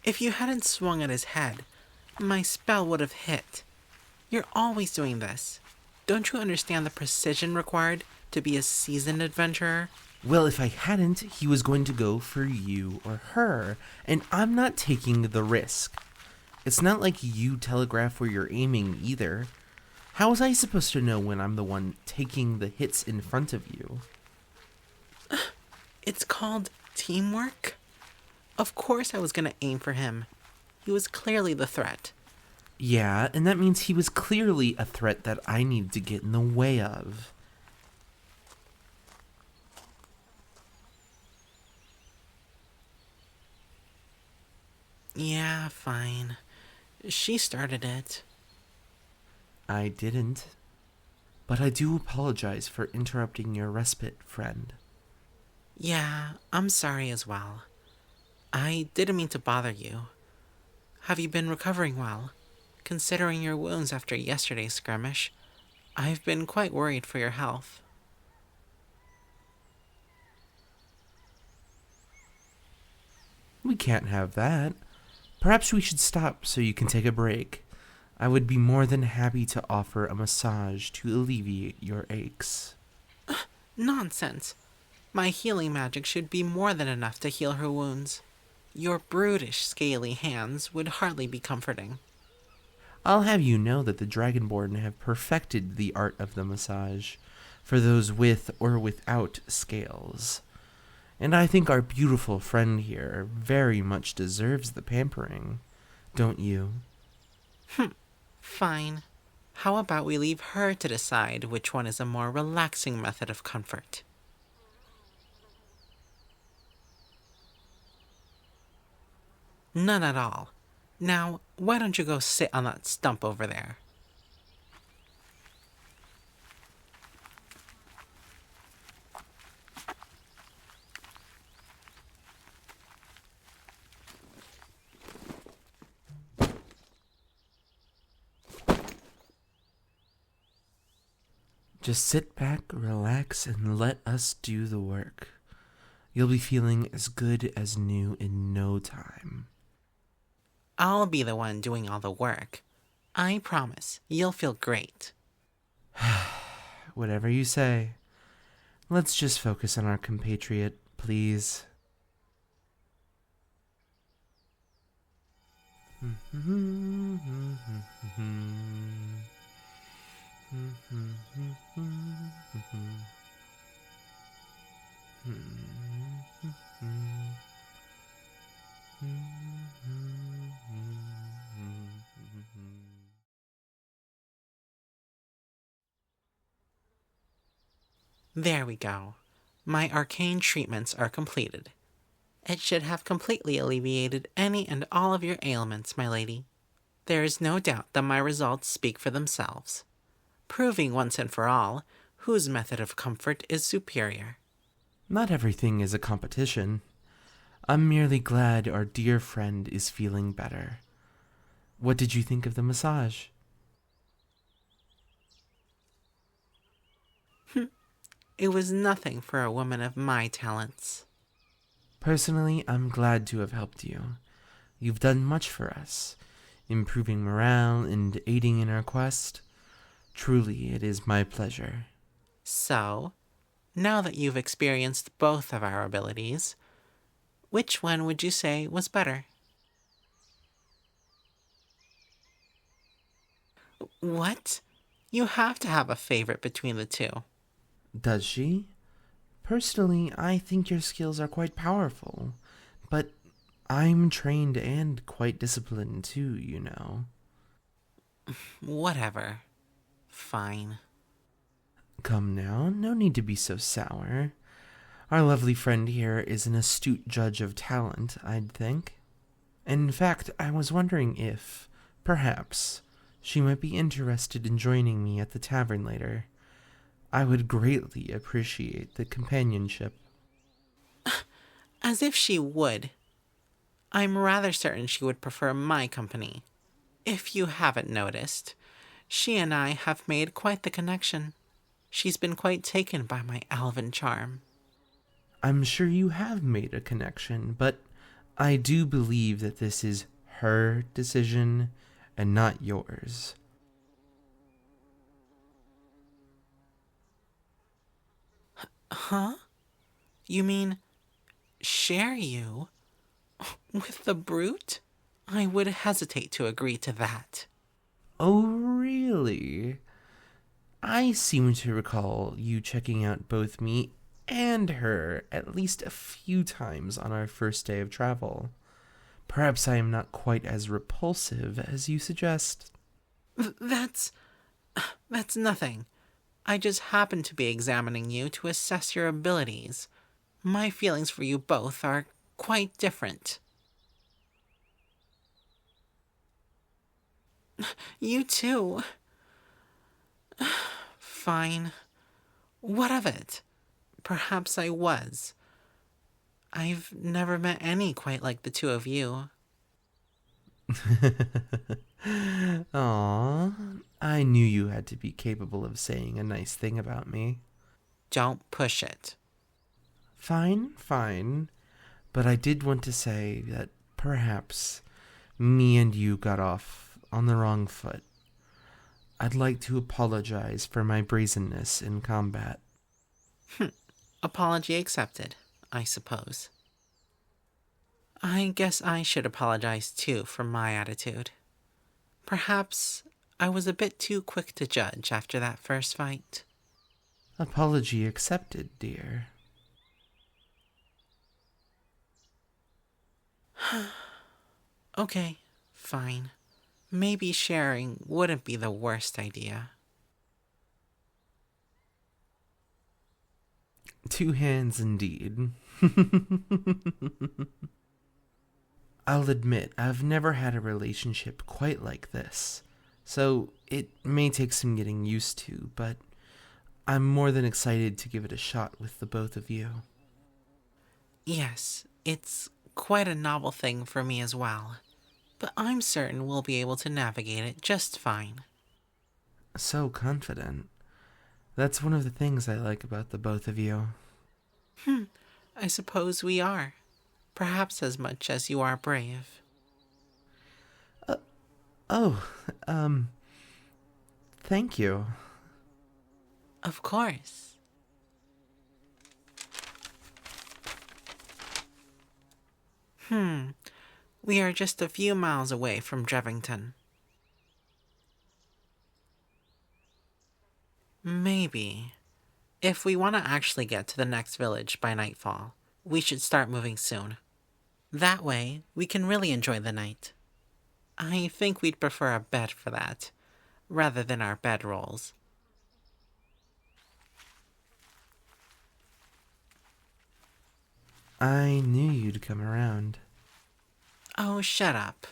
If you hadn't swung at his head, my spell would have hit. You're always doing this. Don't you understand the precision required to be a seasoned adventurer? Well, if I hadn't, he was going to go for you or her, and I'm not taking the risk. It's not like you telegraph where you're aiming either. How was I supposed to know when I'm the one taking the hits in front of you? It's called teamwork. Of course I was gonna aim for him. He was clearly the threat. Yeah, and that means he was clearly a threat that I needed to get in the way of. Yeah, fine. She started it. I didn't. But I do apologize for interrupting your respite, friend. Yeah, I'm sorry as well. I didn't mean to bother you. Have you been recovering well? Considering your wounds after yesterday's skirmish, I've been quite worried for your health. We can't have that. Perhaps we should stop so you can take a break. I would be more than happy to offer a massage to alleviate your aches. Nonsense. My healing magic should be more than enough to heal her wounds. Your brutish, scaly hands would hardly be comforting. I'll have you know that the Dragonborn have perfected the art of the massage for those with or without scales. And I think our beautiful friend here very much deserves the pampering, don't you? Fine. How about we leave her to decide which one is a more relaxing method of comfort? None at all. Now, why don't you go sit on that stump over there? Just sit back, relax, and let us do the work. You'll be feeling as good as new in no time. I'll be the one doing all the work. I promise, you'll feel great. Whatever you say. Let's just focus on our compatriot, please. There we go. My arcane treatments are completed. It should have completely alleviated any and all of your ailments, my lady. There is no doubt that my results speak for themselves, proving once and for all whose method of comfort is superior. Not everything is a competition. I'm merely glad our dear friend is feeling better. What did you think of the massage? It was nothing for a woman of my talents. Personally, I'm glad to have helped you. You've done much for us, improving morale and aiding in our quest. Truly, it is my pleasure. So, now that you've experienced both of our abilities, which one would you say was better? What? You have to have a favorite between the two. Does she? Personally, I think your skills are quite powerful, but I'm trained and quite disciplined too, you know. Whatever. Fine. Come now, no need to be so sour. Our lovely friend here is an astute judge of talent, I'd think. In fact, I was wondering if, perhaps, she might be interested in joining me at the tavern later. I would greatly appreciate the companionship. As if she would. I'm rather certain she would prefer my company. If you haven't noticed, she and I have made quite the connection. She's been quite taken by my elven charm. I'm sure you have made a connection, but I do believe that this is her decision and not yours. Huh? You mean share you with the brute? I would hesitate to agree to that. Oh, really? I seem to recall you checking out both me and her at least a few times on our first day of travel. Perhaps I am not quite as repulsive as you suggest. That's nothing. I just happen to be examining you to assess your abilities. My feelings for you both are quite different. You too. Fine. What of it? Perhaps I was. I've never met any quite like the two of you. Aw, I knew you had to be capable of saying a nice thing about me. Don't push it. Fine, fine. But I did want to say that perhaps me and you got off on the wrong foot. I'd like to apologize for my brazenness in combat. Apology accepted, I suppose. I guess I should apologize too for my attitude. Perhaps I was a bit too quick to judge after that first fight. Apology accepted, dear. Okay, fine. Maybe sharing wouldn't be the worst idea. Two hands indeed. I'll admit, I've never had a relationship quite like this, so it may take some getting used to, but I'm more than excited to give it a shot with the both of you. Yes, it's quite a novel thing for me as well, but I'm certain we'll be able to navigate it just fine. So confident. That's one of the things I like about the both of you. I suppose we are. Perhaps as much as you are brave. Oh, thank you. Of course. We are just a few miles away from Drevington. Maybe. If we want to actually get to the next village by nightfall, we should start moving soon. That way, we can really enjoy the night. I think we'd prefer a bed for that, rather than our bedrolls. I knew you'd come around. Oh, shut up.